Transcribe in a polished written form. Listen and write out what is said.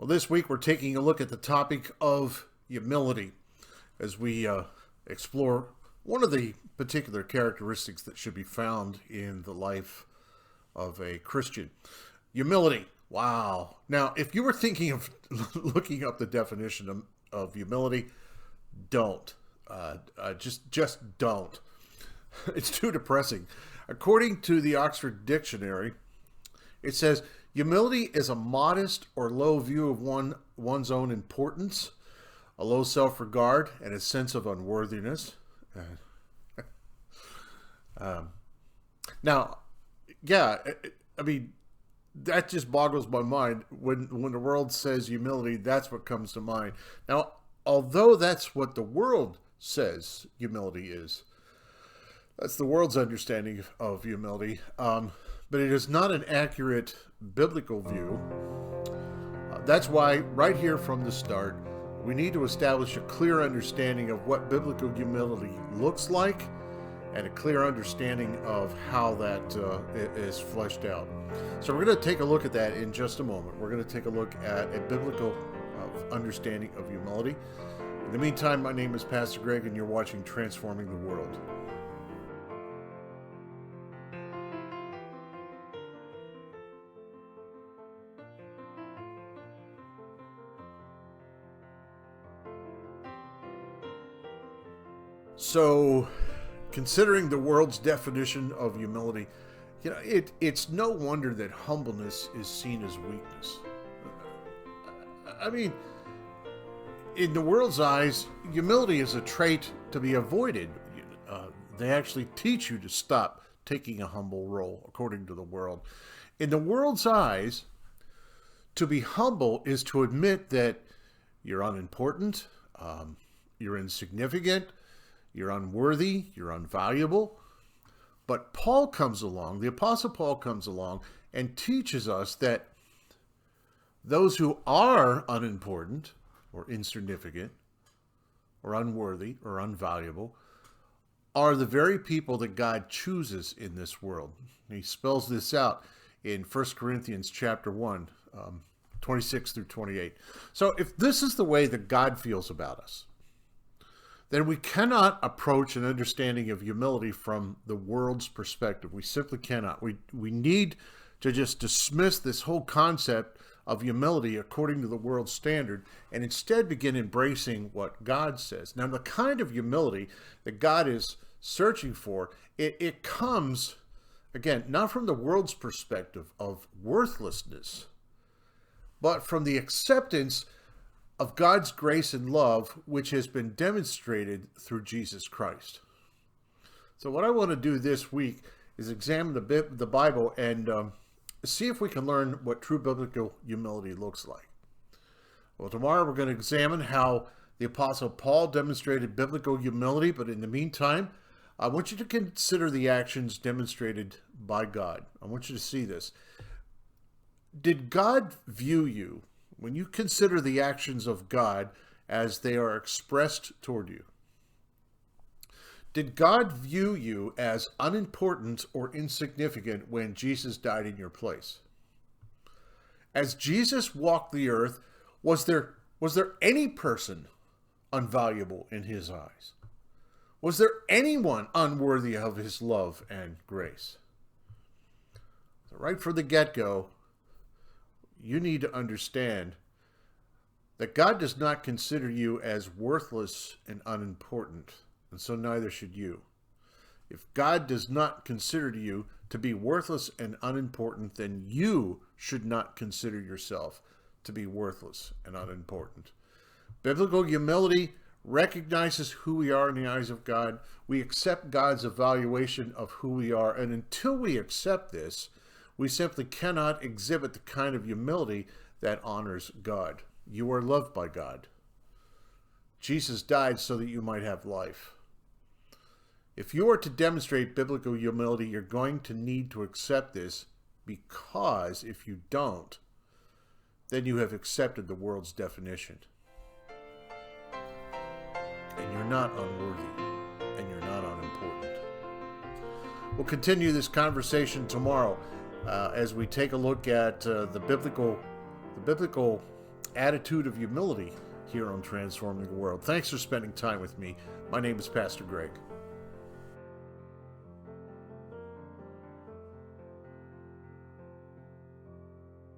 Well, this week we're taking a look at the topic of humility as we explore one of the particular characteristics that should be found in the life of a Christian. Humility. Wow. Now, if you were thinking of looking up the definition of humility, don't. Just don't. It's too depressing. According to the Oxford Dictionary, it says, humility is a modest or low view of one's own importance, a low self-regard, and a sense of unworthiness. Now, yeah, I mean, that just boggles my mind. When the world says humility, that's what comes to mind. Now, although that's what the world says humility is, that's the world's understanding of humility, but it is not an accurate biblical view. That's why, right here from the start, we need to establish a clear understanding of what biblical humility looks like and a clear understanding of how that is fleshed out. So we're going to take a look at that in just a moment. We're going to take a look at a biblical understanding of humility. In the meantime, my name is Pastor Greg, and you're watching Transforming the World. So, considering the world's definition of humility, you know, it's no wonder that humbleness is seen as weakness. I mean, in the world's eyes, humility is a trait to be avoided. They actually teach you to stop taking a humble role, according to the world. In the world's eyes, to be humble is to admit that you're unimportant, you're insignificant, you're unworthy, you're unvaluable. But Paul comes along, the Apostle Paul comes along and teaches us that those who are unimportant or insignificant or unworthy or unvaluable are the very people that God chooses in this world. He spells this out in 1 Corinthians chapter 1, 26 through 28. So if this is the way that God feels about us, then we cannot approach an understanding of humility from the world's perspective. We simply cannot. We need to just dismiss this whole concept of humility according to the world's standard and instead begin embracing what God says. Now, the kind of humility that God is searching for, it comes, again, not from the world's perspective of worthlessness, but from the acceptance of God's grace and love, which has been demonstrated through Jesus Christ. So what I want to do this week is examine the Bible and see if we can learn what true biblical humility looks like. Well, tomorrow we're going to examine how the Apostle Paul demonstrated biblical humility, but in the meantime, I want you to consider the actions demonstrated by God. I want you to see this. Did God view you, when you consider the actions of God as they are expressed toward you, did God view you as unimportant or insignificant when Jesus died in your place? As Jesus walked the earth, was there any person unvaluable in his eyes? Was there anyone unworthy of his love and grace? So right from the get-go, you need to understand that God does not consider you as worthless and unimportant, and so neither should you. If God does not consider you to be worthless and unimportant, then you should not consider yourself to be worthless and unimportant. Biblical humility recognizes who we are in the eyes of God. We accept God's evaluation of who we are, and until we accept this, we simply cannot exhibit the kind of humility that honors God. You are loved by God. Jesus died so that you might have life. If you are to demonstrate biblical humility, you're going to need to accept this, because if you don't, then you have accepted the world's definition. And you're not unworthy, and you're not unimportant. We'll continue this conversation tomorrow as we take a look at the biblical attitude of humility here on Transforming the World. Thanks for spending time with me. My name is Pastor Greg.